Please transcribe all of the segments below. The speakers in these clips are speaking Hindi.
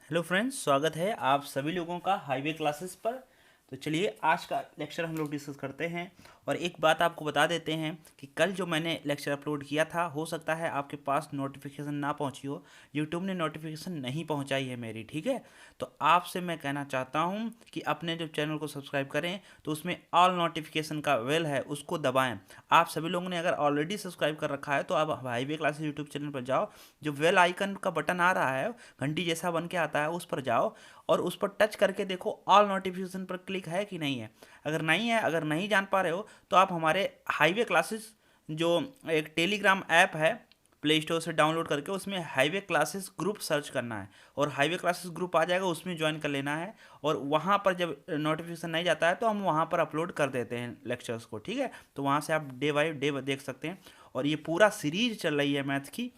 हेलो फ्रेंड्स, स्वागत है आप सभी लोगों का हाईवे क्लासेस पर। तो चलिए आज का लेक्चर हम लोग डिस्कस करते हैं। और एक बात आपको बता देते हैं कि कल जो मैंने लेक्चर अपलोड किया था, हो सकता है आपके पास नोटिफिकेशन ना पहुंची हो। यूट्यूब ने नोटिफिकेशन नहीं पहुंचाई है मेरी, ठीक है। तो आपसे मैं कहना चाहता हूं कि अपने जब चैनल को सब्सक्राइब करें तो उसमें ऑल नोटिफिकेशन का बेल है उसको दबाएं। आप सभी लोगों ने अगर ऑलरेडी सब्सक्राइब कर रखा है तो आप हाईवे क्लासेस यूट्यूब चैनल पर जाओ, जो बेल आइकन का बटन आ रहा है घंटी जैसा बन के आता है उस पर जाओ और उस पर टच करके देखो ऑल नोटिफिकेशन पर क्लिक है कि नहीं है। अगर नहीं है, अगर नहीं जान पा रहे हो तो आप हमारे हाईवे क्लासेस जो एक टेलीग्राम ऐप है, प्ले स्टोर से डाउनलोड करके उसमें हाईवे क्लासेस ग्रुप सर्च करना है और हाईवे क्लासेस ग्रुप आ जाएगा, उसमें ज्वाइन कर लेना है। और वहाँ पर जब नोटिफिकेशन नहीं जाता है तो हम वहाँ पर अपलोड कर देते हैं लेक्चर्स को, ठीक है। तो वहाँ से आप डे बाई डे देख सकते हैं। और ये पूरा सीरीज चल रही है मैथ की,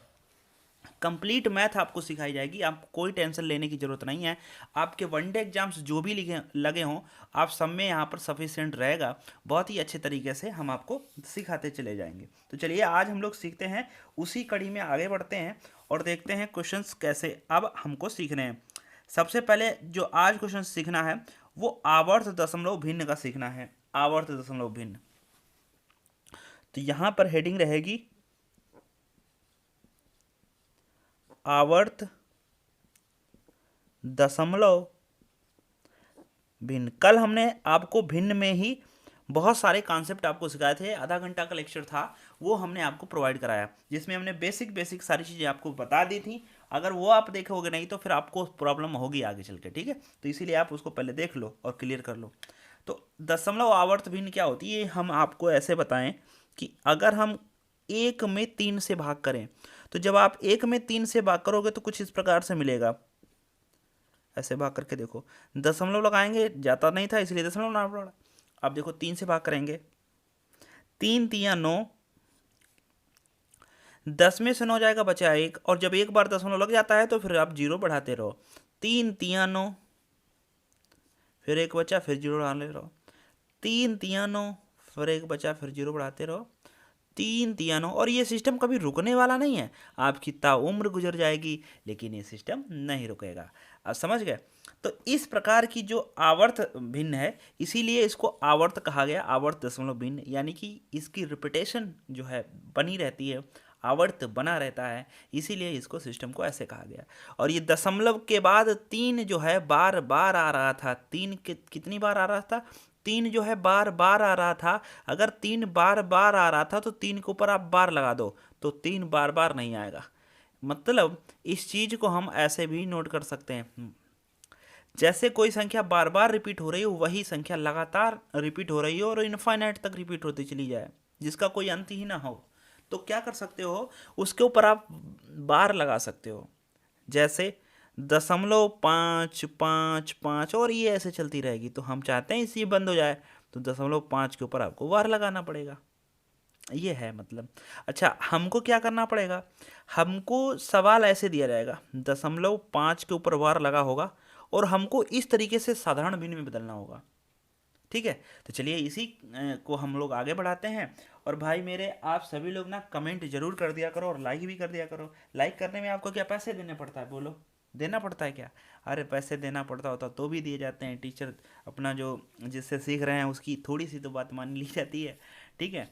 कंप्लीट मैथ आपको सिखाई जाएगी, आपको कोई टेंशन लेने की ज़रूरत नहीं है। आपके वनडे एग्जाम्स जो भी लिखे लगे हों, आप सब में यहाँ पर सफिशिएंट रहेगा। बहुत ही अच्छे तरीके से हम आपको सिखाते चले जाएंगे। तो चलिए आज हम लोग सीखते हैं, उसी कड़ी में आगे बढ़ते हैं और देखते हैं क्वेश्चंस कैसे अब हमको सीखने हैं। सबसे पहले जो आज क्वेश्चन सीखना है वो आवर्त दशमलव भिन्न का सीखना है। आवर्त दशमलव भिन्न, तो यहाँ पर हेडिंग रहेगी आवर्त दशमलव भिन्न। कल हमने आपको भिन्न में ही बहुत सारे कॉन्सेप्ट आपको सिखाए थे, आधा घंटा का लेक्चर था, वो हमने आपको प्रोवाइड कराया, जिसमें हमने बेसिक बेसिक सारी चीज़ें आपको बता दी थी। अगर वो आप देखोगे नहीं तो फिर आपको प्रॉब्लम होगी आगे चल के, ठीक है। तो इसीलिए आप उसको पहले देख लो और क्लियर कर लो। तो दशमलव आवर्त भिन्न क्या होती है, हम आपको ऐसे बताएं कि अगर हम एक में तीन से भाग करें, तो जब आप एक में तीन से भाग करोगे तो कुछ इस प्रकार से मिलेगा। ऐसे भाग करके देखो, दशमलव लगाएंगे, जाता नहीं था इसलिए दशमलव लगाना पड़ा। अब देखो तीन से भाग करेंगे, तीन तिया नौ, 10 में से 9 जाएगा, बचा एक। और जब एक बार दशमलव लग जाता है तो फिर आप जीरो बढ़ाते रहो, तीन तिया नौ, फिर एक बचा, फिर जीरो बढ़ाते रहो, तीन तिया नौ, फिर एक बचा, फिर जीरो बढ़ाते रहो, तीन तिया नौ। और ये सिस्टम कभी रुकने वाला नहीं है, आपकी ताउम्र गुजर जाएगी लेकिन ये सिस्टम नहीं रुकेगा। आप समझ गए। तो इस प्रकार की जो आवर्त भिन्न है, इसीलिए इसको आवर्त कहा गया, आवर्त दशमलव भिन्न, यानी कि इसकी रिपीटेशन जो है बनी रहती है, आवर्त बना रहता है, इसीलिए इसको सिस्टम को ऐसे कहा गया। और ये दशमलव के बाद तीन जो है बार बार आ रहा था, तीन कितनी बार आ रहा था, तीन जो है बार बार आ रहा था। अगर तीन बार बार आ रहा था तो तीन के ऊपर आप बार लगा दो तो तीन बार बार नहीं आएगा। मतलब इस चीज को हम ऐसे भी नोट कर सकते हैं, जैसे कोई संख्या बार बार रिपीट हो रही हो, वही संख्या लगातार रिपीट हो रही हो और इनफाइनाइट तक रिपीट होती चली जाए, जिसका कोई अंत ही ना हो। तो क्या कर सकते हो, उसके ऊपर आप बार लगा सकते हो। जैसे 0.555 और ये ऐसे चलती रहेगी, तो हम चाहते हैं इसी बंद हो जाए, तो 0.5 के ऊपर आपको बार लगाना पड़ेगा। ये है मतलब। अच्छा, हमको क्या करना पड़ेगा, हमको सवाल ऐसे दिया जाएगा, 0.5 के ऊपर बार लगा होगा और हमको इस तरीके से साधारण भिन्न में बदलना होगा, ठीक है। तो चलिए इसी को हम लोग आगे बढ़ाते हैं। और भाई मेरे, आप सभी लोग ना कमेंट जरूर कर दिया करो और लाइक भी कर दिया करो। लाइक करने में आपको क्या पैसे देने पड़ता है, बोलो, देना पड़ता है क्या? अरे पैसे देना पड़ता होता तो भी दिए जाते हैं। टीचर अपना जो जिससे सीख रहे हैं उसकी थोड़ी सी तो बात मान ली जाती है, ठीक है।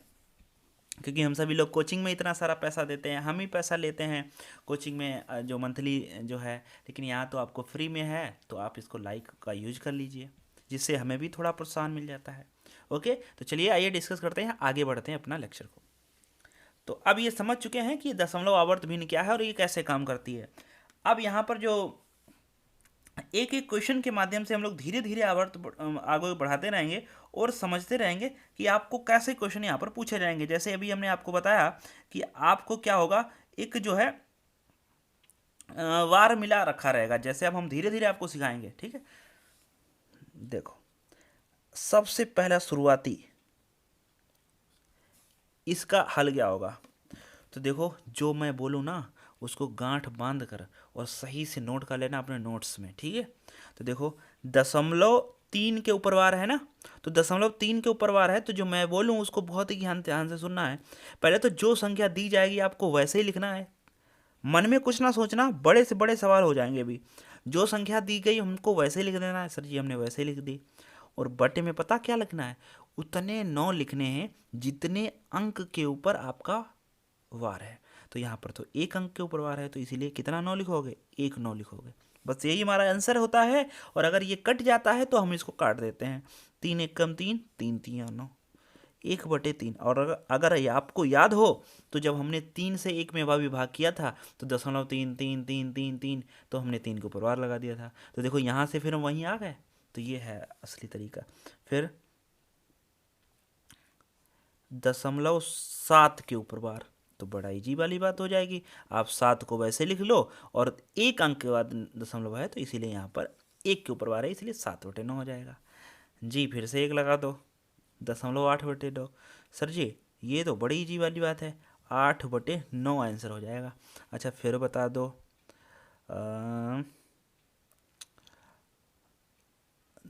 क्योंकि हम सभी लोग कोचिंग में इतना सारा पैसा देते हैं, हम ही पैसा लेते हैं कोचिंग में जो मंथली जो है, लेकिन यहाँ तो आपको फ्री में है, तो आप इसको लाइक का यूज कर लीजिए, जिससे हमें भी थोड़ा प्रोत्साहन मिल जाता है। ओके, तो चलिए आइए डिस्कस करते हैं, आगे बढ़ते हैं अपना लेक्चर को। तो अब ये समझ चुके हैं कि दशमलव आवर्त भिन्न क्या है और ये कैसे काम करती है। अब यहाँ पर जो एक एक क्वेश्चन के माध्यम से हम लोग धीरे धीरे आवर्त आगे बढ़ाते रहेंगे और समझते रहेंगे कि आपको कैसे क्वेश्चन यहाँ पर पूछे जाएंगे। जैसे अभी हमने आपको बताया कि आपको क्या होगा, एक जो है वार मिला रखा रहेगा। जैसे अब हम धीरे धीरे आपको सिखाएंगे, ठीक है। देखो, सबसे पहला शुरुआती इसका हल क्या होगा, तो देखो जो मैं बोलूँ ना उसको गांठ बांध कर और सही से नोट कर लेना अपने नोट्स में, ठीक है। तो देखो, 0.3 के ऊपर वार है ना, तो 0.3 के ऊपर वार है, तो जो मैं बोलूँ उसको बहुत ही ध्यान ध्यान से सुनना है। पहले तो जो संख्या दी जाएगी आपको वैसे ही लिखना है, मन में कुछ ना सोचना, बड़े से बड़े सवाल हो जाएंगे अभी। जो संख्या दी गई हमको वैसे ही लिख देना है। सर जी हमने वैसे ही लिख दी। और बटे में पता क्या लिखना है, उतने 9 लिखने हैं जितने अंक के ऊपर आपका वार है। तो यहाँ पर तो एक अंक के ऊपर वार है, तो इसीलिए कितना 9 लिखोगे, 1 9 लिखोगे। बस यही हमारा आंसर होता है। और अगर ये कट जाता है तो हम इसको काट देते हैं। 3 1 कम 3, 3 3 9, 1/3। और अगर ये आपको याद हो तो जब हमने 3 से 1 में विभाग किया था तो 0.33333, तो हमने 3 के ऊपर वार लगा दिया था। तो देखो यहाँ से फिर हम वहीं आ गए। तो ये है असली तरीका। फिर 0.7 के ऊपर वार, तो बड़ा इजी वाली बात हो जाएगी। आप 7 को वैसे लिख लो और एक अंक के बाद दशमलव है, तो इसीलिए यहाँ पर 1 के ऊपर वार है, इसलिए 7/9 हो जाएगा। जी फिर से 1 लगा दो, 0.8/2। सर जी ये तो बड़ी इजी वाली बात है, 8/9 आंसर हो जाएगा। अच्छा फिर बता दो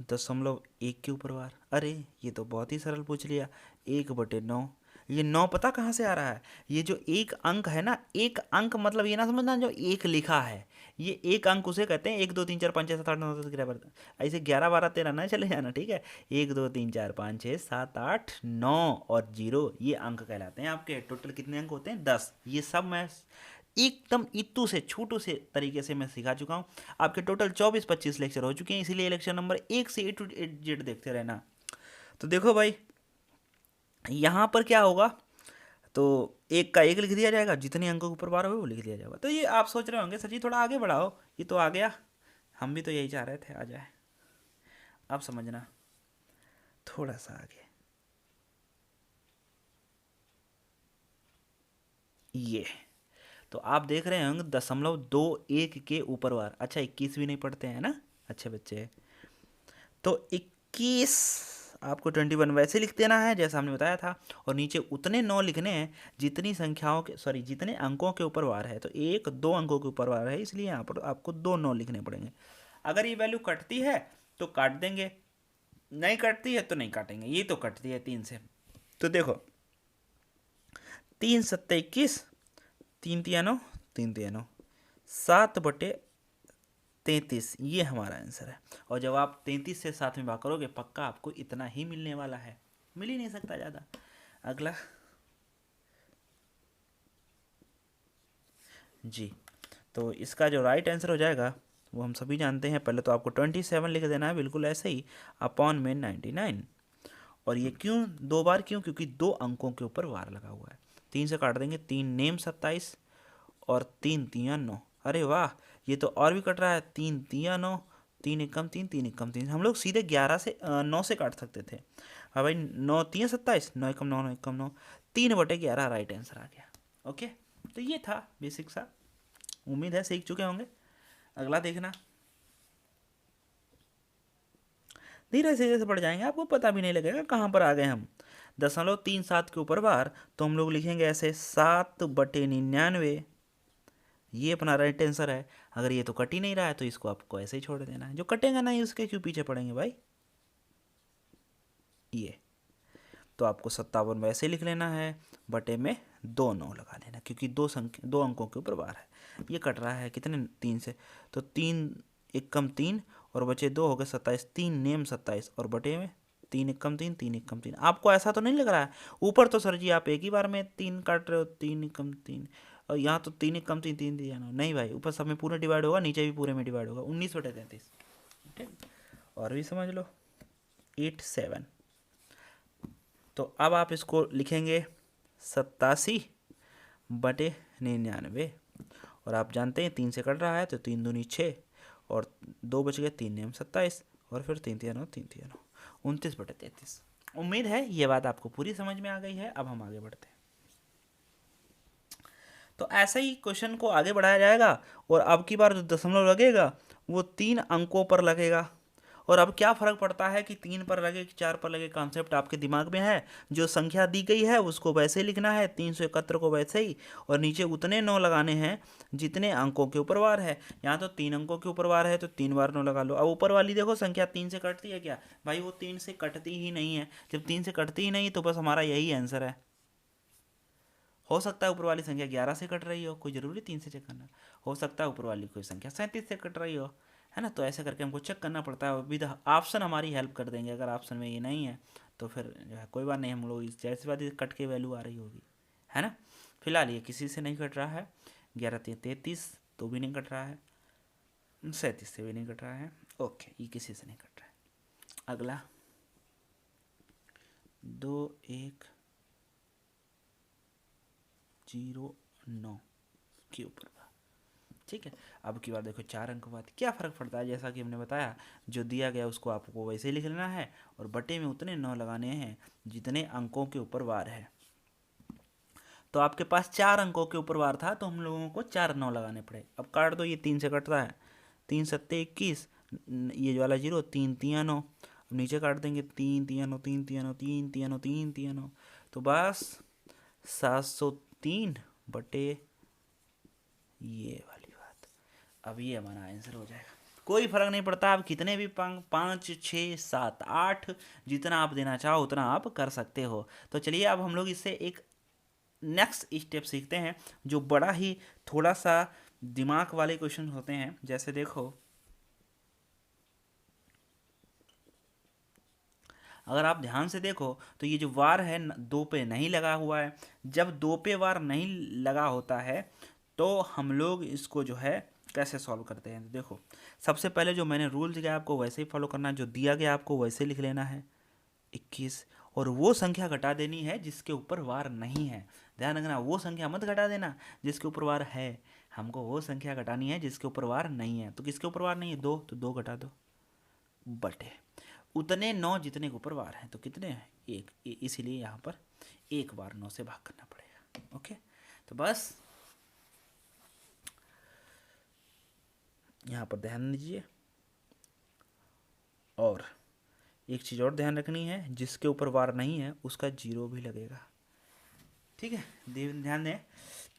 0.1 के ऊपर वार। अरे ये तो बहुत ही सरल पूछ लिया, 1/9। ये 9 पता कहाँ से आ रहा है, ये जो एक अंक है ना, एक अंक मतलब ये ना समझना जो एक लिखा है, ये एक अंक उसे कहते हैं। 1 2 3 4 5 6 7 8 9 10 11 ऐसे 11 12 13 ना चले जाना, ठीक है। 1 2 3 4 5 6 7 8 9 और 0 ये अंक कहलाते हैं आपके। टोटल कितने अंक होते हैं, 10। ये सब मैं एकदम इतू से छोटू से तरीके से मैं सिखा चुका हूँ। आपके टोटल 24-25 लेक्चर हो चुके हैं, इसीलिए लेक्चर नंबर 1 से A to Z देखते रहना। तो देखो भाई यहाँ पर क्या होगा, तो 1 का 1 लिख दिया जाएगा, जितने अंकों के ऊपर बार हो वो लिख दिया जाएगा। तो ये आप सोच रहे होंगे सर जी थोड़ा आगे बढ़ाओ, ये तो आ गया, हम भी तो यही चाह रहे थे आ जाए। अब समझना थोड़ा सा आगे, ये तो आप देख रहे होंगे 0.21 के ऊपर वार। अच्छा 21 भी नहीं पढ़ते हैं ना अच्छे बच्चे। तो 21 आपको 21 वैसे लिख देना है जैसा हमने बताया था, और नीचे उतने 9 लिखने हैं जितनी संख्याओं के जितने अंकों के ऊपर वार है। तो 1 2 अंकों के ऊपर वार है, इसलिए यहाँ पर आपको 2 9 लिखने पड़ेंगे। अगर ये वैल्यू कटती है तो काट देंगे, नहीं कटती है तो नहीं काटेंगे। ये तो कटती है 3 से, तो देखो 3 7 21, 3 3 9, 3 3 9, 7/33 ये हमारा आंसर है। और जब आप 33 से 7 में भाग करोगे पक्का आपको इतना ही मिलने वाला है, मिल ही नहीं सकता ज़्यादा। अगला जी, तो इसका जो राइट आंसर हो जाएगा वो हम सभी जानते हैं। पहले तो आपको 27 लिख देना है बिल्कुल ऐसे ही, अपॉन में 99। और ये क्यों 2 बार, क्यों, क्योंकि 2 अंकों के ऊपर वार लगा हुआ है। 3 से काट देंगे, 3 नेम 27 और 3 3 9। अरे वाह ये तो और भी कट रहा है, 3 3 9, 3 1 कम 3, 3 1 कम 3। हम लोग सीधे 11 से 9 से काट सकते थे। हाँ भाई 9 3 27, 9 1 कम 9, 9 1 कम 9, 3/11 राइट आंसर आ गया। ओके तो ये था बेसिक सा, उम्मीद है सीख चुके होंगे। अगला देखना, धीरे धीरे से बढ़ जाएंगे, आपको पता भी नहीं लगेगा कहाँ पर आ गए हम। 0.37 के ऊपर बार, तो हम लोग लिखेंगे ऐसे 7/99, ये अपना राइट आंसर है। अगर ये तो कट ही नहीं रहा है तो इसको आपको ऐसे ही छोड़ देना है, जो कटेगा नहीं उसके क्यों पीछे पड़ेंगे भाई। ये तो आपको 57 वैसे लिख लेना है, बटे में 2 9 लगा लेना, क्योंकि 2 अंकों के ऊपर बार है। ये कट रहा है कितने 3 से, तो 3 1 कम 3 और बचे 2 हो गए 27, 3 नेम 27 और बटे में 3 1 कम 3, 3 1 कम 3। आपको ऐसा तो नहीं लग रहा है ऊपर तो सर जी आप एक ही बार में 3 काट रहे हो, 3 1 कम 3, और यहाँ तो 3 1 कम 3 3 दिया ना। नहीं भाई ऊपर सब में पूरे डिवाइड होगा, नीचे भी पूरे में डिवाइड होगा, 19/33। ठीक, और भी समझ लो 87। तो अब आप इसको लिखेंगे 87/99। और आप जानते हैं 3 से कट रहा है तो 3 दूनी 6 और 2 बच गए, 3 नेम 27 और फिर 3 3 9, 3 3 9, 29/33। उम्मीद है ये बात आपको पूरी समझ में आ गई है। अब हम आगे बढ़ते हैं। तो ऐसे ही क्वेश्चन को आगे बढ़ाया जाएगा, और अब की बार जो दशमलव लगेगा वो 3 अंकों पर लगेगा। और अब क्या फ़र्क पड़ता है कि 3 पर लगे कि 4 पर लगे, कॉन्सेप्ट आपके दिमाग में है। जो संख्या दी गई है उसको वैसे ही लिखना है, 371 को वैसे ही, और नीचे उतने 9 लगाने हैं जितने अंकों के ऊपर वार है। यहाँ तो 3 अंकों के ऊपर वार है तो 3 बार 9 लगा लो। अब ऊपर वाली देखो संख्या 3 से कटती है क्या, भाई वो 3 से कटती ही नहीं है। जब 3 से कटती ही नहीं तो बस हमारा यही आंसर है। हो सकता है ऊपर वाली संख्या 11 से कट रही हो, कोई ज़रूरी 3 से चेक करना। हो सकता है ऊपर वाली कोई संख्या 37 से कट रही हो, है ना। तो ऐसे करके हमको चेक करना पड़ता है। विद ऑप्शन हमारी हेल्प कर देंगे। अगर ऑप्शन में ये नहीं है तो फिर जो है कोई बात नहीं, हम लोग जैसी बात कट के वैल्यू आ रही होगी, है ना। फिलहाल ये किसी से नहीं कट रहा है। 11 33 तो भी नहीं कट रहा है, 37 से भी नहीं कट रहा है। ओके, ये किसी से नहीं कट रहा है। अगला 2 1 0 9 के ऊपर, ठीक है। अब की बार देखो 4 अंक बाद क्या फ़र्क पड़ता है, जैसा कि हमने बताया जो दिया गया उसको आपको वैसे ही लिख लेना है और बटे में उतने 9 लगाने हैं जितने अंकों के ऊपर वार है। तो आपके पास 4 अंकों के ऊपर वार था तो हम लोगों को 4 9 लगाने पड़े। अब काट दो, ये 3 से कटता है, 3 सत्ते 21, ये वाला 0, 3 3 9। अब नीचे काट देंगे, 3 3 9 3 3 9 3 3 9 3 3 9, तो बस 703 बटे ये वाली बात। अब ये हमारा आंसर हो जाएगा। कोई फर्क नहीं पड़ता आप कितने भी 5 6 7 8 जितना आप देना चाहो उतना आप कर सकते हो। तो चलिए अब हम लोग इससे एक नेक्स्ट स्टेप सीखते हैं जो बड़ा ही थोड़ा सा दिमाग वाले क्वेश्चन होते हैं। जैसे देखो, अगर आप ध्यान से देखो तो ये जो वार है 2 पे नहीं लगा हुआ है। जब 2 पे वार नहीं लगा होता है तो हम लोग इसको जो है कैसे सॉल्व करते हैं। देखो, सबसे पहले जो मैंने रूल दिया आपको वैसे ही फॉलो करना है, जो दिया गया आपको वैसे लिख लेना है 21, और वो संख्या घटा देनी है जिसके ऊपर वार नहीं है। ध्यान रखना, वो संख्या मत घटा देना जिसके ऊपर वार है, हमको वो संख्या घटानी है जिसके ऊपर वार नहीं है। तो किसके ऊपर वार नहीं है, 2, तो 2 घटा दो, बटे उतने 9 जितने के ऊपर वार हैं। तो कितने हैं, 1, इसीलिए यहाँ पर एक बार 9 से भाग करना पड़ेगा। ओके, तो बस यहाँ पर ध्यान दीजिए। और एक चीज़ और ध्यान रखनी है, जिसके ऊपर वार नहीं है उसका 0 भी लगेगा, ठीक है। ध्यान दें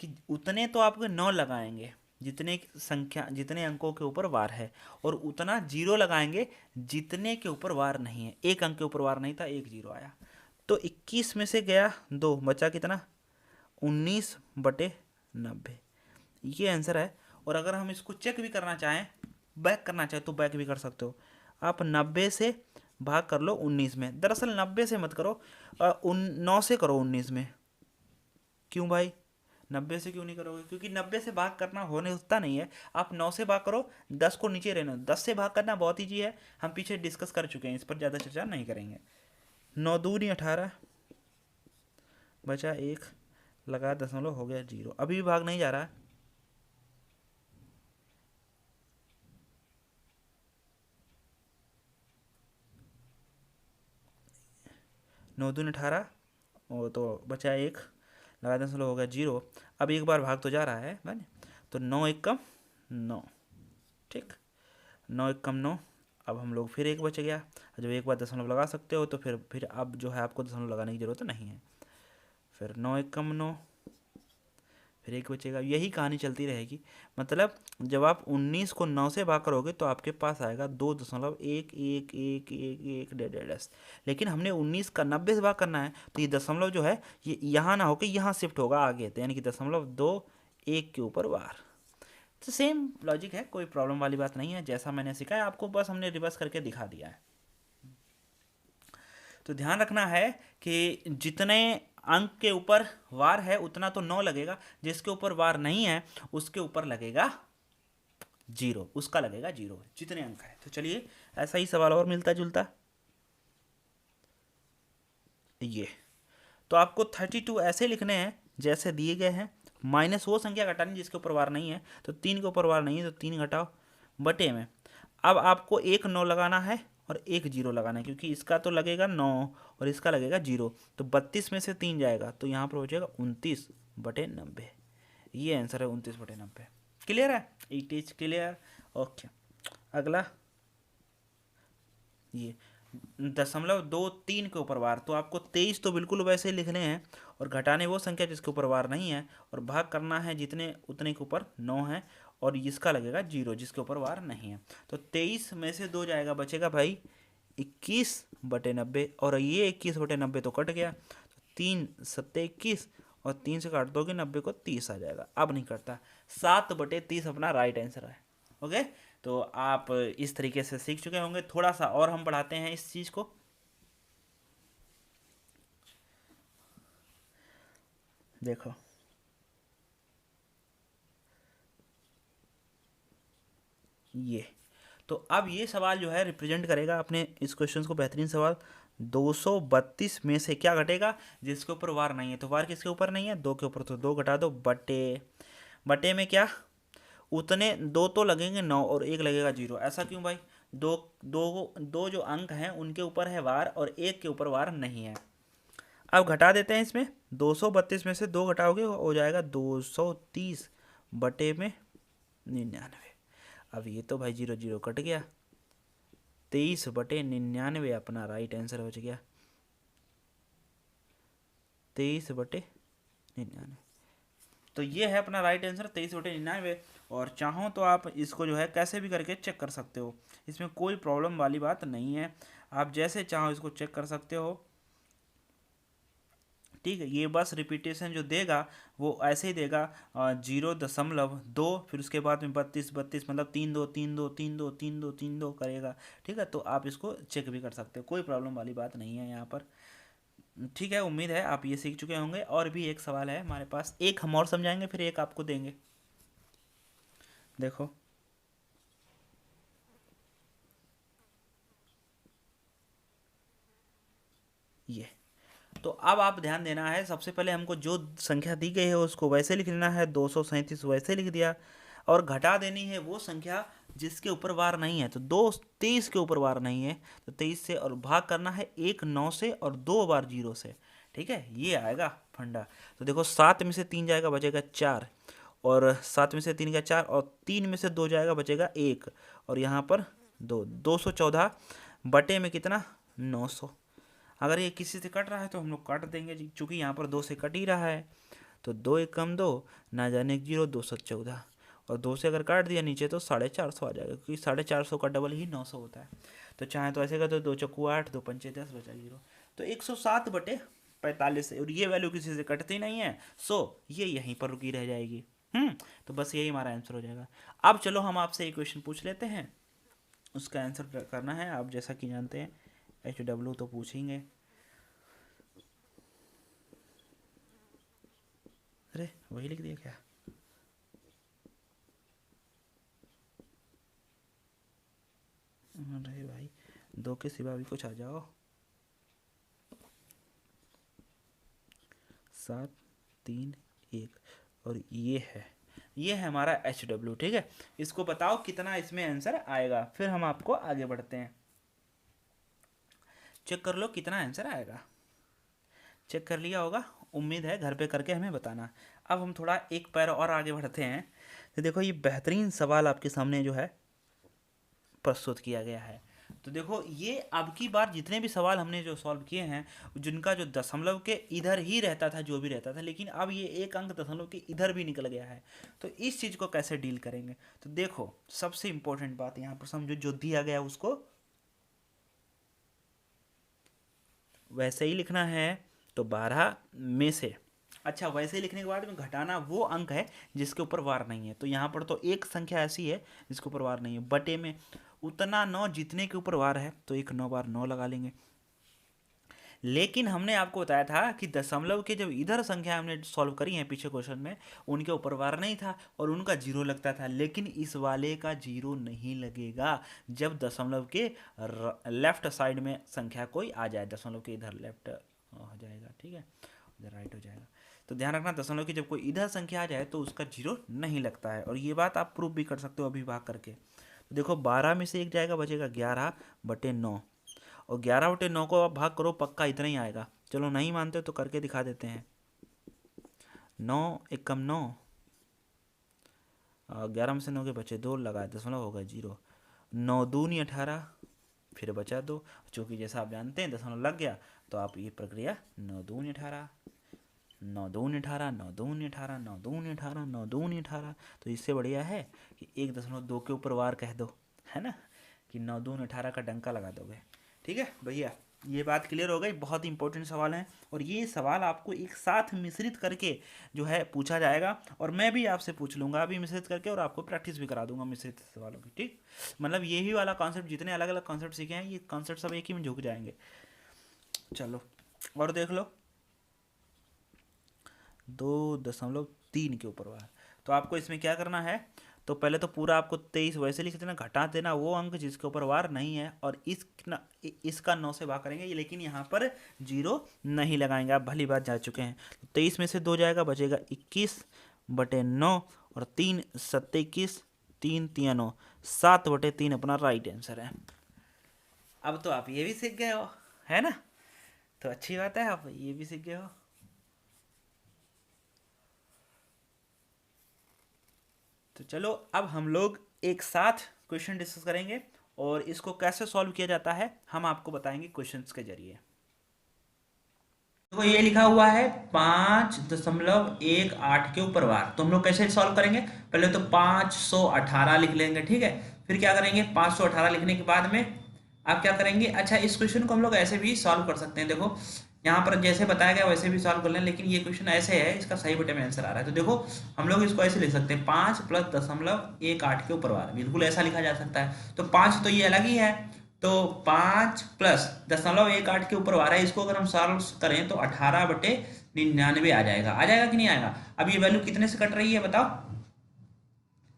कि उतने तो आपके 9 लगाएंगे जितने संख्या जितने अंकों के ऊपर वार है, और उतना 0 लगाएंगे जितने के ऊपर वार नहीं है। एक अंक के ऊपर वार नहीं था, 1 0 आया, तो 21 में से गया 2, बचा कितना, 19 बटे 90। ये आंसर है। और अगर हम इसको चेक भी करना चाहें, बैक करना चाहें तो बैक भी कर सकते हो। आप 90 से भाग कर लो 19 में। दरअसल 90 से मत करो, 9 से करो 19 में। क्यों भाई, 90 से क्यों नहीं करोगे, क्योंकि 90 से भाग करना होने होता नहीं है। आप 9 से भाग करो, 10 को नीचे रहना। 10 से भाग करना बहुत ईजी है, हम पीछे डिस्कस कर चुके हैं, इस पर ज़्यादा चर्चा नहीं करेंगे। 9 दूनी 18, बचा 1, लगा दशमलव, हो गया 0। अभी भी भाग नहीं जा रहा, 9 दूनी 18, वो तो बचा 1, लगा दशमलव, हो गया 0। अब एक बार भाग तो जा रहा है मैंने, तो 9 1 कम 9, ठीक, 9 1 कम 9। अब हम लोग फिर 1 बच गया। जब एक बार दशमलव लगा सकते हो तो फिर अब जो है आपको दशमलव लगाने की ज़रूरत नहीं है। फिर 9 1 कम 9, फिर 1 बचेगा। यही कहानी चलती रहेगी। मतलब जब आप 19 को 9 से भाग करोगे तो आपके पास आएगा 2.11111 लेकिन हमने 19 का 90 से भाग करना है, तो ये दशमलव जो है ये यहाँ ना होकर यहाँ शिफ्ट होगा आगे, तो यानी कि 0.21 के ऊपर वार। तो सेम लॉजिक है, कोई प्रॉब्लम वाली बात नहीं है। जैसा मैंने सिखाया आपको, बस हमने रिवर्स करके दिखा दिया है। तो ध्यान रखना है कि जितने अंक के ऊपर वार है उतना तो 9 लगेगा, जिसके ऊपर वार नहीं है उसके ऊपर लगेगा 0, उसका लगेगा 0 जितने अंक है। तो चलिए ऐसा ही सवाल और मिलता जुलता, ये तो आपको 32 ऐसे लिखने हैं जैसे दिए गए हैं, माइनस वो संख्या घटानी जिसके ऊपर वार नहीं है। तो 3 के ऊपर वार नहीं है तो 3 घटाओ, बटे में अब आपको एक 9 लगाना है और एक 0 लगाना है, क्योंकि इसका तो लगेगा 9 और इसका लगेगा 0। तो 32 में से 3 जाएगा तो यहाँ पर हो जाएगा 29 बटे 90। ये आंसर है 29 बटे 90। क्लियर है, इट इज क्लियर। ओके, अगला ये 0.23 के ऊपर वार, तो आपको 23 तो बिल्कुल वैसे ही लिखने हैं और घटाने वो संख्या जिसके ऊपर वार नहीं है, और भाग करना है जितने उतने के ऊपर 9 है, और इसका लगेगा 0 जिसके ऊपर वार नहीं है। तो 23 में से 2 जाएगा, बचेगा भाई 21 बटे 90, और ये 21 बटे 90 तो कट गया, तो 3 7 21 और 3 से काट दोगे 90 को, 30 आ जाएगा। अब नहीं करता, 7/30 अपना राइट आंसर है। ओके, तो आप इस तरीके से सीख चुके होंगे। थोड़ा सा और हम बढ़ाते हैं इस चीज़ को। देखो ये, तो अब ये सवाल जो है रिप्रेजेंट करेगा अपने इस क्वेश्चन को। बेहतरीन सवाल। 232 में से क्या घटेगा जिसके ऊपर वार नहीं है? तो वार किसके ऊपर नहीं है? 2 के ऊपर, तो 2 घटा दो, बटे बटे में क्या, उतने दो तो लगेंगे 9 और एक लगेगा 0। ऐसा क्यों भाई? दो दो दो जो अंक हैं उनके ऊपर है वार और एक के ऊपर वार नहीं है। अब घटा देते हैं इसमें, 232 में से 2 घटाओगे हो जाएगा 230 बटे में 99। अब ये तो भाई 0 0 कट गया, 23/99 अपना राइट आंसर बच गया। 23/99, तो ये है अपना राइट आंसर 23/99। और चाहो तो आप इसको जो है कैसे भी करके चेक कर सकते हो, इसमें कोई प्रॉब्लम वाली बात नहीं है। आप जैसे चाहो इसको चेक कर सकते हो। ठीक है, ये बस रिपीटेशन जो देगा वो ऐसे ही देगा, 0.2, फिर उसके बाद में 32 32, मतलब 3 2 3 2 3 2 3 2 3 2 करेगा। ठीक है, तो आप इसको चेक भी कर सकते हो, कोई प्रॉब्लम वाली बात नहीं है यहाँ पर। ठीक है, उम्मीद है आप ये सीख चुके होंगे। और भी एक सवाल है हमारे पास, एक हम और समझाएंगे फिर एक आपको देंगे। देखो ये, तो अब आप ध्यान देना है, सबसे पहले हमको जो संख्या दी गई है उसको वैसे लिख लेना है, 237 वैसे लिख दिया। और घटा देनी है वो संख्या जिसके ऊपर वार नहीं है। तो 23 के ऊपर वार नहीं है, तो 23 से, और भाग करना है 1 9 से और 2 बार 0 से। ठीक है, ये आएगा फंडा। तो देखो 7 में से 3 जाएगा बचेगा 4, और 7 में से 3 का 4, और 3 में से 2 जाएगा बचेगा 1, और यहाँ पर 2, 214 बटे में कितना, 900। अगर ये किसी से कट रहा है तो हम लोग काट देंगे जी, चूंकि यहाँ पर 2 से कट ही रहा है। तो 2 1 कम 2, ना जाने 0, 214, और 2 से अगर काट दिया नीचे तो 450 आ जाएगा, क्योंकि 450 का डबल ही 900 होता है। तो चाहे तो ऐसे कर दो, 2 चौकू 8, 2 पंचे 10, बचा 0। तो 107/45, और ये वैल्यू किसी से कटती नहीं है, सो ये यहीं पर रुकी रह जाएगी। तो बस यही हमारा आंसर हो जाएगा। अब चलो हम आपसे एक क्वेश्चन पूछ लेते हैं, उसका आंसर करना है। आप जैसा कि जानते हैं HW तो पूछेंगे। अरे वही लिख दिया क्या? अरे भाई, 2 के सिवा भी कुछ आ जाओ। 7 3 1, और ये है हमारा HW। ठीक है, इसको बताओ कितना इसमें आंसर आएगा, फिर हम आपको आगे बढ़ते हैं। चेक कर लो कितना आंसर आएगा। चेक कर लिया होगा, उम्मीद है घर पे करके हमें बताना। अब हम थोड़ा एक पैर और आगे बढ़ते हैं। तो देखो ये बेहतरीन सवाल आपके सामने जो है प्रस्तुत किया गया है। तो देखो ये अब की बार जितने भी सवाल हमने जो सॉल्व किए हैं, जिनका जो दशमलव के इधर ही रहता था, जो भी रहता था, लेकिन अब ये एक अंक दशमलव के इधर भी निकल गया है। तो इस चीज़ को कैसे डील करेंगे? तो देखो सबसे इंपॉर्टेंट बात यहाँ पर समझो, जो दिया गया उसको वैसे ही लिखना है। तो 12 में से, अच्छा वैसे ही लिखने के बाद में घटाना वो अंक है जिसके ऊपर वार नहीं है। तो यहाँ पर तो एक संख्या ऐसी है जिसके ऊपर वार नहीं है, बटे में उतना 9 जितने के ऊपर वार है, तो एक 9 बार 9 लगा लेंगे। लेकिन हमने आपको बताया था कि दशमलव के जब इधर संख्या हमने सॉल्व करी है पीछे क्वेश्चन में, उनके ऊपर वार नहीं था और उनका 0 लगता था। लेकिन इस वाले का 0 नहीं लगेगा जब दशमलव के लेफ्ट साइड में संख्या कोई आ जाए। दशमलव के इधर लेफ्ट हो जाएगा, ठीक है, इधर राइट हो जाएगा। तो ध्यान रखना, दशमलव की जब कोई इधर संख्या आ जाए तो उसका 0 नहीं लगता है, और ये बात आप प्रूव भी कर सकते हो अभी भाग करके। तो देखो 12 में से एक जाएगा बचेगा 11/9, और 11/9 को आप भाग करो, पक्का इतना ही आएगा। चलो नहीं मानते तो करके दिखा देते हैं। 9 1 कम 9, 11 में से 9 के बचे 2, लगाए दशमलव होगा 0। 9 दूनी 18, फिर बचा 2। चूँकि जैसा आप जानते हैं दशमलव लग गया, तो आप ये प्रक्रिया 9 दूनी 18, 9 दूनी 18, 9 दूनी 18, 9 दूनी 18, 9 दूनी 18। तो इससे बढ़िया है कि 1.2 के ऊपर वार कह दो, है ना, कि 9 दूनी 18 का डंका लगा दोगे। ठीक है भैया, ये बात क्लियर हो गई, बहुत इंपॉर्टेंट सवाल है और ये सवाल आपको एक साथ मिश्रित करके जो है पूछा जाएगा और मैं भी आपसे पूछ लूँगा अभी मिश्रित करके और आपको प्रैक्टिस भी करा दूंगा मिश्रित सवालों की, ठीक। मतलब यही वाला कॉन्सेप्ट, जितने अलग अलग कॉन्सेप्ट सीखे हैं ये कॉन्सेप्ट सब एक ही में झुक जाएंगे। चलो और देख लो, 2.3 के ऊपर वाला। तो आपको इसमें क्या करना है, तो पहले तो पूरा आपको 23 वैसे लिख देना, घटा देना वो अंक जिसके ऊपर वार नहीं है और इसका 9 से भाग करेंगे, लेकिन यहाँ पर जीरो नहीं लगाएंगे। आप भली बात जा चुके हैं। तो 23 में से 2 जाएगा, बचेगा 21/9 और 3 7 21, 3 3 9, 7/3 अपना राइट आंसर है। अब तो आप ये भी सीख गए हो, है ना। तो अच्छी बात है, आप ये भी सीख गए हो। तो चलो अब हम लोग एक साथ क्वेश्चन डिस्कस करेंगे और इसको कैसे सॉल्व किया जाता है हम आपको बताएंगे क्वेश्चंस के जरिए। तो ये लिखा हुआ है 5.18 के ऊपर वार, तो हम लोग कैसे सॉल्व करेंगे, पहले तो 518 लिख लेंगे, ठीक है। फिर क्या करेंगे, 518 लिखने के बाद में आप क्या करेंगे, अच्छा इस क्वेश्चन को हम लोग ऐसे भी सॉल्व कर सकते हैं। देखो यहाँ पर जैसे बताया गया वैसे भी सॉल्व कर लें, लेकिन ये क्वेश्चन ऐसे है, इसका सही बटे में आंसर आ रहा है। तो देखो हम लोग इसको ऐसे लिख सकते हैं, 5+0.18 के ऊपर वार, बिल्कुल ऐसा लिखा जा सकता है। तो 5 तो ये अलग ही है, तो 5+0.18 के ऊपर आ रहा है, इसको अगर हम सॉल्व करें तो 18/99 आ जाएगा। आ जाएगा कि नहीं आएगा। अब ये वैल्यू कितने से कट रही है बताओ,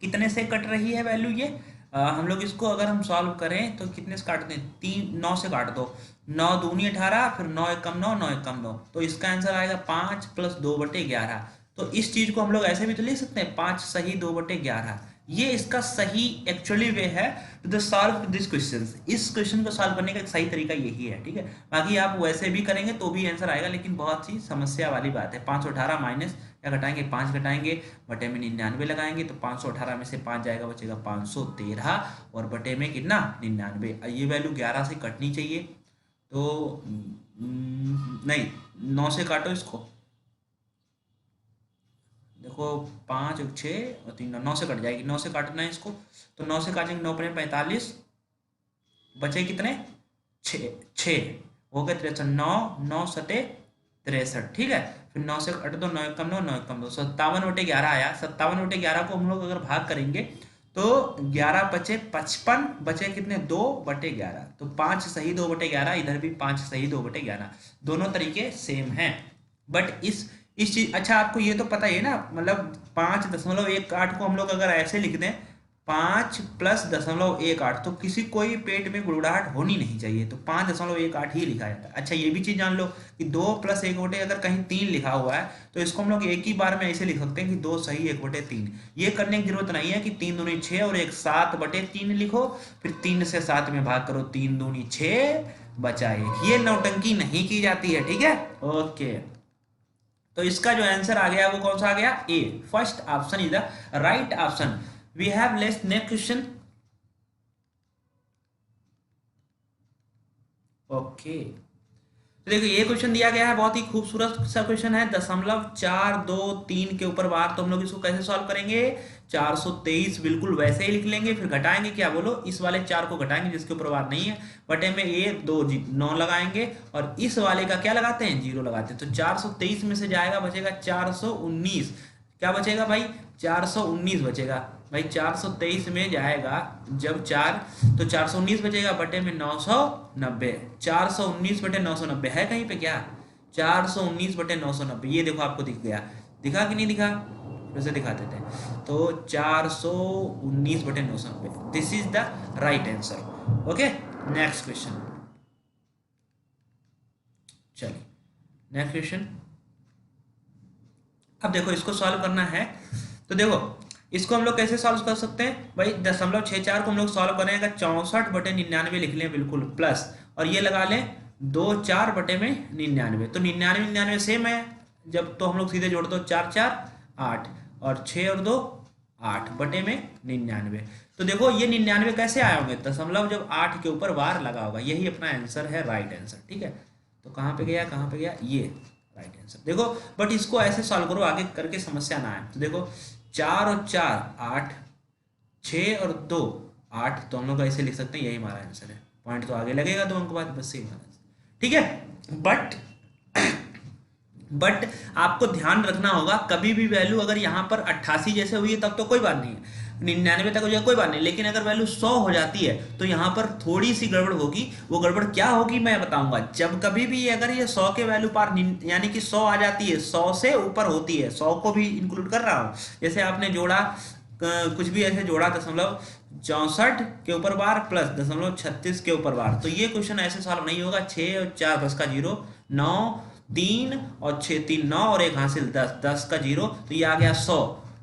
कितने से कट रही है वैल्यू ये। हम लोग इसको अगर हम सॉल्व करें तो कितने से काटते हैं, 9 से काट दो, 9 दूनी 18, फिर 9 एकम 9, 9 एकम 9, तो इसका आंसर आएगा 5+2/11। तो इस चीज को हम लोग ऐसे भी तो लिख सकते हैं, 5 सही 2/11। ये इसका सही एक्चुअली वे है टू सॉल्व दिस क्वेश्चन। इस क्वेश्चन को सॉल्व करने का एक सही तरीका यही है, ठीक है। बाकी आप वैसे भी करेंगे तो भी आंसर आएगा, लेकिन बहुत सी समस्या वाली बात है। 518 माइनस क्या घटाएंगे, 5 घटाएंगे, बटे में 99 लगाएंगे, तो 518 में से 5 जाएगा, बचेगा 513 और बटे में कितना 99। ये वैल्यू 11 से कटनी चाहिए, तो नहीं 9 से काटो इसको, देखो 5 और 6 और 3 9 से कट जाएगी, 9 से काटना है इसको, तो 9 से काटेंगे, 9 × 45, बचे कितने 6 हो गए 63, 9 9 सते 63, ठीक है। फिर 9 से कट दो, 9 एकम 9, 9 एकम 2, 57/11 आया। 57/11 को हम लोग अगर भाग करेंगे तो 11 बचे 55, बचे कितने 2/11, तो 5 सही 2/11, इधर भी 5 सही 2/11, दोनों तरीके सेम हैं। बट इस चीज, अच्छा आपको ये तो पता ही है ना, मतलब 5.18 को हम लोग अगर ऐसे लिख दें 5+0.18, तो किसी कोई पेट में गुड़गुड़ाहट होनी नहीं चाहिए, तो 5.18 ही लिखा जाता है। अच्छा ये भी चीज जान लो कि 2+1/, अगर कहीं 3 लिखा हुआ है तो इसको हम लोग एक ही बार में ऐसे लिख सकते हैं कि 2 सही 1/3। ये करने की जरूरत नहीं है कि 3 दूनी 6 और 1 7/3 लिखो, फिर 3 से 7 में भाग करो, 3 दूनी 6 बचा 1, ये नौटंकी नहीं की जाती है, ठीक है। ओके, तो इसका जो आंसर आ गया वो कौन सा आ गया, A, first option is the right option. We have less next question. Okay, तो देखो ये क्वेश्चन दिया गया है, बहुत ही खूबसूरत सा क्वेश्चन है, 0.423 के ऊपर बार। तो हम लोग इसको कैसे सॉल्व करेंगे, 423 बिल्कुल वैसे ही लिख लेंगे, फिर घटाएंगे, क्या बोलो, इस वाले 4 को घटाएंगे जिसके ऊपर बार नहीं है, बटे में ये 2 9 लगाएंगे और इस वाले का क्या लगाते हैं, 0 लगाते हैं। तो 423 में से जाएगा, बचेगा 419, क्या बचेगा भाई 419 बचेगा भाई। 423 में जाएगा जब 4, तो 419 बचेगा, बटे में 990, 419/990 है कहीं पे क्या, 419/990, ये देखो आपको दिख गया, दिखा कि नहीं दिखा, फिर से दिखा देते हैं। तो 419/990, this is the right answer. Okay, next question, चलिए नेक्स्ट क्वेश्चन। अब देखो इसको सॉल्व करना है, तो देखो इसको हम लोग कैसे सॉल्व कर सकते हैं भाई, 0.64 को हम लोग सॉल्व करेंगे, 64/99 लिख लें बिल्कुल प्लस, और ये लगा लें 2 4/99, तो 99 सेम है, जब तो हम लोग सीधे जोड़ दो, 4 4 8 और 6 और 2 8/99। तो देखो ये 99 कैसे आए होंगे, दशमलव जब 8 के ऊपर वार लगा होगा, यही अपना आंसर है, राइट आंसर, ठीक है। तो कहाँ पे गया, कहाँ पे गया, ये राइट आंसर। देखो बट इसको ऐसे सॉल्व करो आगे करके समस्या ना आए। तो देखो 4 और 4 8, 6 और 2 8, तो हम लोग ऐसे लिख सकते हैं, यही हमारा आंसर है। पॉइंट तो आगे लगेगा 2 अंक बाद, बस सेम आंसर, ठीक है। बट बट आपको ध्यान रखना होगा, कभी भी वैल्यू अगर यहाँ पर 88 जैसे हुई है तब तो कोई बात नहीं है, 99 तक हो जाए कोई बात नहीं, लेकिन अगर वैल्यू 100 हो जाती है तो यहाँ पर थोड़ी सी गड़बड़ होगी। वो गड़बड़ क्या होगी मैं बताऊंगा। जब कभी भी अगर ये 100 के वैल्यू पार यानी कि 100 आ जाती है, 100 से ऊपर होती है, 100 को भी इंक्लूड कर रहा हूँ, जैसे आपने जोड़ा कुछ भी ऐसे जोड़ा 64 के ऊपर बार प्लस 36 के ऊपर बार, तो ये क्वेश्चन ऐसे सॉल्व नहीं होगा। 6 और 4 10 का 0, 9 3 और 6 3 9 और एक हासिल 10 10 का 0, तो ये आ गया 100।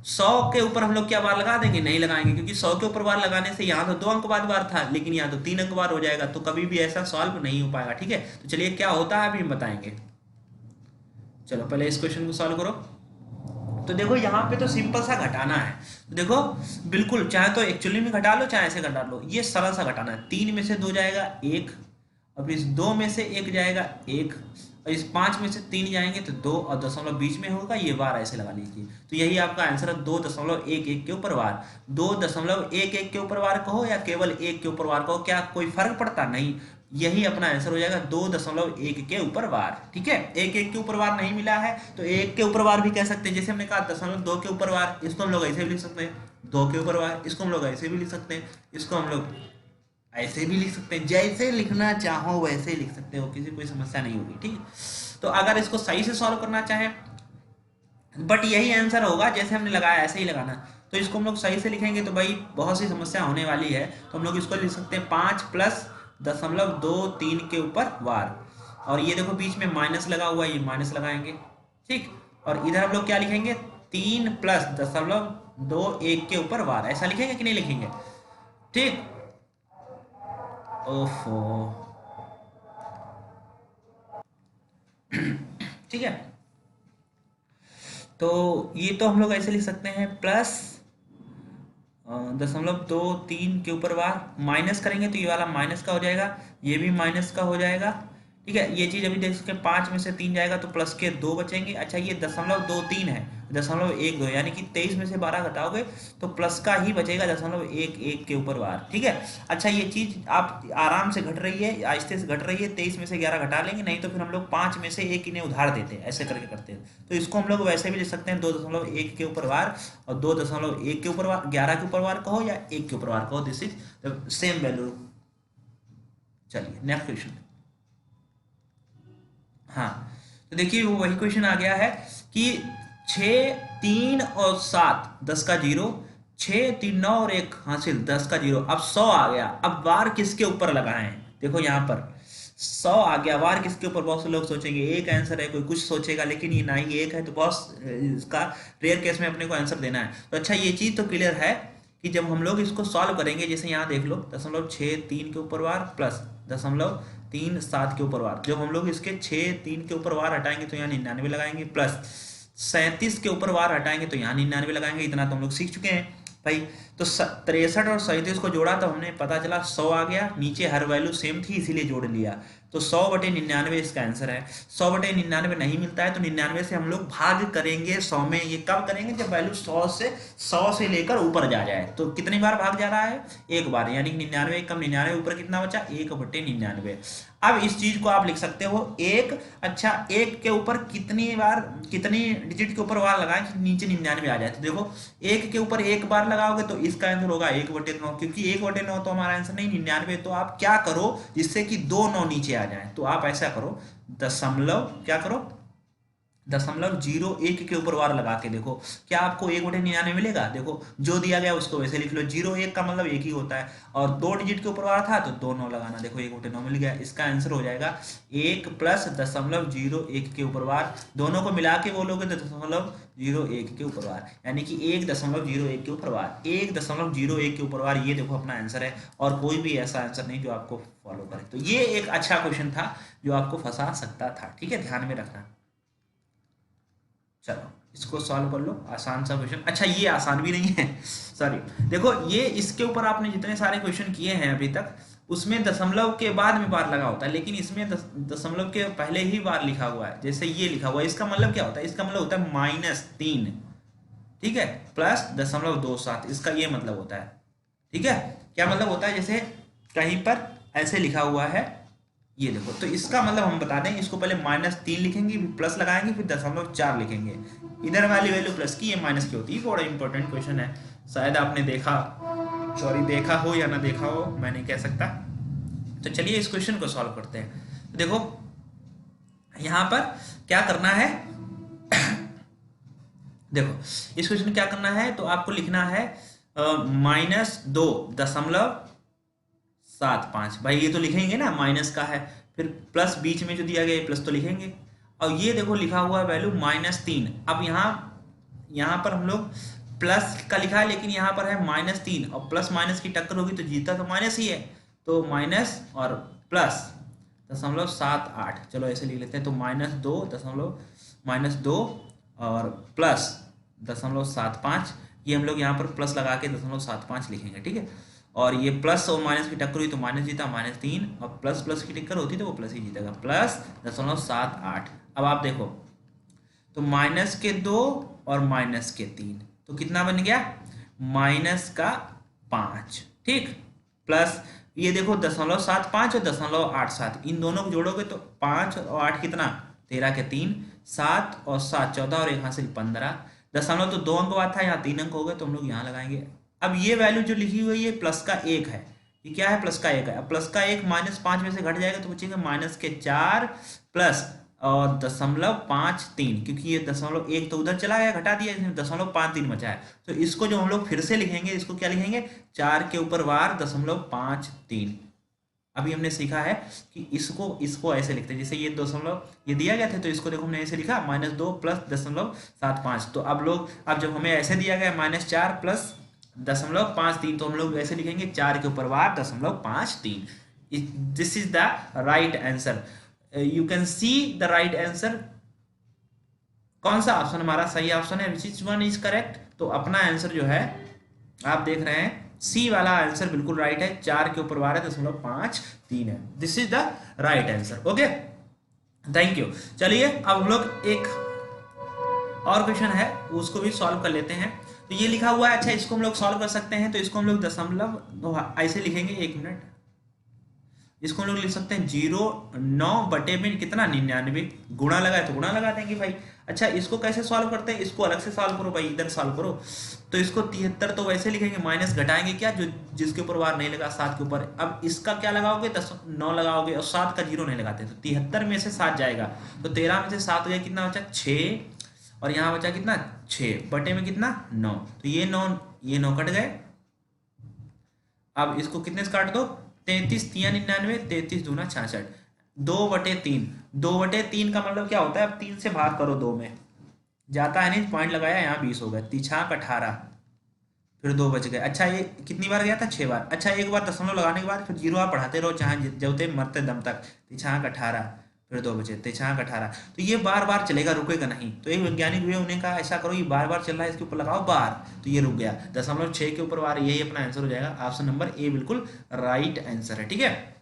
100 के ऊपर हम लोग क्या बार लगा देंगे? नहीं लगाएंगे, क्योंकि 100 के ऊपर बार लगाने से यहाँ तो 2 अंक बाद बार था, लेकिन यहाँ तो 3 अंक बार हो जाएगा, तो कभी भी ऐसा सॉल्व नहीं हो पाएगा। ठीक है, तो चलिए क्या होता है अभी हम बताएंगे। चलो पहले इस क्वेश्चन को सॉल्व करो। तो देखो यहाँ पे तो सिंपल सा घटाना है। तो देखो बिल्कुल, चाहे तो एक्चुअली में घटा लो चाहे ऐसे घटा लो, ये सरल सा घटाना है। 3 में से 2 जाएगा 1, और इस 2 में से 1 जाएगा 1, और इस 5 में से 3 जाएंगे तो 2, और दशमलव बीच में होगा, ये बार ऐसे लगा लीजिए। तो यही आपका आंसर है, 2.11 के ऊपर बार। 2.11 के ऊपर बार कहो या केवल 1 के ऊपर बार कहो, क्या कोई फर्क पड़ता? नहीं, यही अपना आंसर हो जाएगा, 2.1 के ऊपर बार। ठीक है, 1 के ऊपर बार नहीं मिला है तो 1 के ऊपर बार भी कह सकते हैं। जैसे हमने कहा 0.2 के ऊपर बार, इसको हम लोग ऐसे भी लिख सकते हैं, 2 के ऊपर बार, इसको हम लोग ऐसे भी लिख सकते हैं, इसको हम लोग ऐसे भी लिख सकते हैं, जैसे लिखना चाहो वैसे ही लिख सकते हो, किसी कोई समस्या नहीं होगी। ठीक है, तो अगर इसको सही से सॉल्व करना चाहें, बट यही आंसर होगा जैसे हमने लगाया ऐसे ही लगाना, तो इसको हम लोग सही से लिखेंगे तो भाई बहुत सी समस्या होने वाली है। तो हम लोग इसको लिख सकते हैं 5 प्लस 0.23 के ऊपर वार, और ये देखो बीच में माइनस लगा हुआ है, ये माइनस लगाएंगे। ठीक, और इधर हम लोग क्या लिखेंगे? 3 प्लस 0.21 के ऊपर वार, ऐसा लिखेंगे कि नहीं लिखेंगे? ठीक, ओफो, ठीक है, तो ये तो हम लोग ऐसे लिख सकते हैं, प्लस 0.23 के ऊपर बार, माइनस करेंगे तो ये वाला माइनस का हो जाएगा, ये भी माइनस का हो जाएगा। ठीक है, ये चीज अभी देख सकते हैं, 5 में से 3 जाएगा तो प्लस के 2 बचेंगे। अच्छा, ये 0.23 है, 0.12, यानी कि 23 में से 12 घटाओगे तो प्लस का ही बचेगा 0.11 के ऊपर बार। ठीक है, अच्छा ये चीज आप आराम से घट रही है, आहिस्ते से घट रही है, 23 में से 11 घटा लेंगे, नहीं तो फिर हम लोग 5 में से 1 इन्हें उधार देते हैं, ऐसे करके करते हैं। तो इसको हम लोग वैसे भी लिख सकते हैं, 2.1 के ऊपर बार, और 2.1 के ऊपर बार, 11 के ऊपर बार कहो या 1 के ऊपर बार कहो, this is the same value. चलिए नेक्स्ट क्वेश्चन। हाँ, तो देखिए वो वही क्वेश्चन आ गया है कि 6 3 और 7 10 का 0, 6 3 9 और 1 हासिल 10 का 0, अब 100 आ गया। अब वार किसके ऊपर लगाएं? देखो यहाँ पर 100 आ गया, वार किसके ऊपर? बहुत से लोग सोचेंगे एक आंसर है, कोई कुछ सोचेगा, लेकिन ये ना ही एक है, तो बहुत इसका रेयर केस में अपने को आंसर देना है। तो अच्छा ये चीज तो क्लियर है कि जब हम लोग इसको सॉल्व करेंगे, जैसे यहाँ देख लो 0.63 के ऊपर वार प्लस 0.37 के ऊपर वार, जब हम लोग इसके 6 3 के ऊपर वार हटाएंगे तो यहाँ 99 लगाएंगे, प्लस 37 के ऊपर वार हटाएंगे तो यहाँ 99 लगाएंगे। इतना तो हम लोग सीख चुके हैं भाई। तो 63 और 37 को जोड़ा तो हमने पता चला 100 आ गया, नीचे हर वैल्यू सेम थी इसीलिए जोड़ लिया, तो 100/99 इसका आंसर है। 100/99 नहीं मिलता है तो 99 से हम लोग भाग करेंगे 100 में। ये कब करेंगे? जब वैल्यू 100 से लेकर ऊपर जा जाए। तो कितनी बार भाग जा रहा है? एक बार, यानी 99 कम 99 ऊपर कितना बचा? 1/99। अब इस चीज को आप लिख सकते हो एक, अच्छा एक के ऊपर कितनी बार, कितनी डिजिट के ऊपर बार लगाएं कि नीचे 99 आ जाए? तो देखो एक के ऊपर एक बार लगाओगे तो इसका आंसर होगा 1/9, क्योंकि 1/9 तो हमारा आंसर नहीं 99। तो आप क्या करो जिससे कि 2 9 नीचे आ जाए, तो आप ऐसा करो, दशमलव क्या करो, 0.01 के ऊपर बार लगा के देखो, क्या आपको 1/99 मिलेगा? देखो जो दिया गया उसको वैसे लिख लो, 0 1 का मतलब एक ही होता है, और 2 डिजिट के ऊपर बार था तो 2 9 लगाना, देखो 1/9 मिल गया। इसका आंसर हो जाएगा 1 प्लस 0.01 के ऊपर बार, दोनों को मिला के बोलोगे तो 0.01 के ऊपर बार, यानी कि 1.01 के ऊपर बार, 1.01 के ऊपर बार, ये देखो अपना आंसर है। और कोई भी ऐसा आंसर नहीं जो आपको फॉलो करे। तो ये एक अच्छा क्वेश्चन था जो आपको फंसा सकता था। ठीक है, ध्यान में रखना। चलो इसको सॉल्व कर लो, आसान सा क्वेश्चन। अच्छा ये आसान भी नहीं है, सॉरी। देखो ये इसके ऊपर आपने जितने सारे क्वेश्चन किए हैं अभी तक, उसमें दशमलव के बाद में बार लगा होता है, लेकिन इसमें दशमलव के पहले ही बार लिखा हुआ है। जैसे ये लिखा हुआ है, इसका मतलब क्या होता है? इसका मतलब होता है -3, ठीक है, प्लस 0.27, इसका ये मतलब होता है। ठीक है, क्या मतलब होता है? जैसे कहीं पर ऐसे लिखा हुआ है ये देखो, तो इसका मतलब हम बता दें, इसको पहले -3 लिखेंगे, फिर प्लस लगाएंगे, फिर 0.4 लिखेंगे। इधर वाली वैल्यू प्लस की, ये माइनस की होती है। बड़ा इंपॉर्टेंट क्वेश्चन है, शायद आपने देखा, सॉरी देखा हो या ना देखा हो, मैं नहीं कह सकता। तो चलिए इस क्वेश्चन को सॉल्व करते हैं। तो देखो यहाँ पर क्या करना है, देखो इस क्वेश्चन में क्या करना है, तो आपको लिखना है -2.75। भाई ये तो लिखेंगे ना, माइनस का है, फिर प्लस बीच में जो दिया गया है प्लस तो लिखेंगे। और ये देखो लिखा हुआ है वैल्यू -3। अब यहाँ पर हम लोग प्लस का लिखा है, लेकिन यहाँ पर है -3, और प्लस माइनस की टक्कर होगी तो जीता तो माइनस ही है, तो माइनस और प्लस 0.78, चलो ऐसे लिख लेते हैं। तो -2 और प्लस 0.75, ये हम लोग यहाँ पर प्लस लगा के 0.75 लिखेंगे, ठीक है। और ये प्लस और माइनस की टक्कर हुई तो माइनस जीता, -3, और प्लस प्लस की टक्कर होती तो वो प्लस ही जीतेगा, प्लस 0.78। अब आप देखो, तो माइनस के 2 और माइनस के 3, तो कितना बन गया, -5, ठीक। प्लस ये देखो 0.75 और 0.87, इन दोनों को जोड़ोगे तो 5 और 8 कितना, 13 के 3, 7 और 7 14, और एक हासिल 15। दशमलव तो 2 अंक बाद था, यहाँ 3 अंक हो गए, तो हम लोग यहाँ लगाएंगे। अब ये वैल्यू जो लिखी हुई है प्लस का 1 है, ये क्या है, प्लस का 1 है। अब प्लस का 1 -5 में से घट जाएगा तो बचेगा -4 प्लस और 0.53, क्योंकि ये 0.1 तो उधर चला गया, घटा दिया, इसमें 0.53 बचा है। तो इसको जो हम लोग फिर से लिखेंगे, इसको क्या लिखेंगे, 4 के ऊपर वार 0.53। अभी हमने सीखा है कि इसको ऐसे लिखते हैं, जैसे ये दशमलव ये दिया गया था, तो इसको देखो हमने ऐसे लिखा -2 प्लस 0.75। तो अब जब हमें ऐसे दिया गया -4 प्लस 0.53, तो हम लोग ऐसे लिखेंगे 4 के ऊपर वार 0.53। This is the right answer. You can see the right answer. कौन सा ऑप्शन हमारा सही ऑप्शन है, which is one is correct. तो अपना आंसर जो है आप देख रहे हैं, सी वाला आंसर बिल्कुल राइट है, 4 के ऊपर 12.53 है। This is the right answer. Okay, thank you. चलिए अब हम लोग एक और क्वेश्चन है उसको भी सॉल्व कर लेते हैं। तो ये लिखा हुआ है, अच्छा इसको हम लोग सॉल्व कर सकते हैं। तो इसको हम लोग दशमलव ऐसे लिखेंगे, 1 मिनट, इसको हम लोग लिख सकते हैं 0.9 बटे में कितना, 99, गुणा लगाए तो गुणा लगा देंगे भाई। अच्छा इसको कैसे सॉल्व करते हैं, इसको अलग से सॉल्व करो भाई, इधर सॉल्व करो। तो इसको 73 तो वैसे लिखेंगे, माइनस घटाएंगे क्या, जो जिसके ऊपर वार नहीं लगा, 7 के ऊपर। अब इसका क्या लगाओगे, 9 लगाओगे, और 7 का 0 नहीं लगाते, तो 73 में से 7 जाएगा, तो 13 में से 7 गया, कितना बचा, 6, और यहाँ बचा कितना, 6 बटे में कितना, 9। तो ये 9 कट गए। अब इसको कितने से काट दो, 33 3 99, 33 दूना 66, 2/3। 2/3 का मतलब क्या होता है, अब 3 से भाग करो, 2 में जाता है नहीं, पॉइंट लगाया, यहाँ 20 हो गए, 18, फिर 2 बच गए। अच्छा ये कितनी बार गया था, 6 बार। अच्छा एक बार दशमलव लगाने के बाद फिर 0 आप बढ़ाते रहो, चाहे जबते मरते दम तक, 18, फिर 2 बचे, 18। तो ये बार बार चलेगा, रुकेगा नहीं। तो एक वैज्ञानिक हुए, उन्हें कहा ऐसा करो, ये बार बार चल रहा है, इसके ऊपर लगाओ बार, तो ये रुक गया, 0.6 के ऊपर बार, यही अपना आंसर हो जाएगा। ऑप्शन नंबर ए बिल्कुल राइट आंसर है, ठीक है।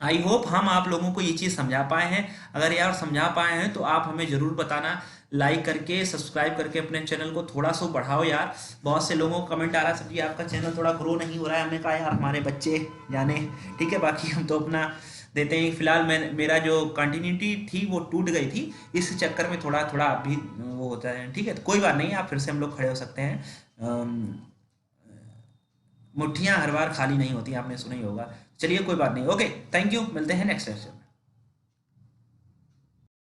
आई होप हम आप लोगों को ये चीज़ समझा पाए हैं। अगर यार समझा पाए हैं तो आप हमें ज़रूर बताना, लाइक करके सब्सक्राइब करके अपने चैनल को थोड़ा सा बढ़ाओ यार। बहुत से लोगों को कमेंट आ रहा है, सर जी आपका चैनल थोड़ा ग्रो नहीं हो रहा है। हमने कहा यार हमारे बच्चे जाने, ठीक है, बाकी हम तो अपना देते हैं। फिलहाल मेरा जो कंटिन्यूटी थी वो टूट गई थी, इस चक्कर में थोड़ा थोड़ा अभी वो होता है, ठीक है। तो कोई बात नहीं, आप फिर से हम लोग खड़े हो सकते हैं। मुट्ठियां हर बार खाली नहीं होती, आपने सुना ही होगा। चलिए कोई बात नहीं, ओके, थैंक यू, मिलते हैं नेक्स्ट लेक्चर।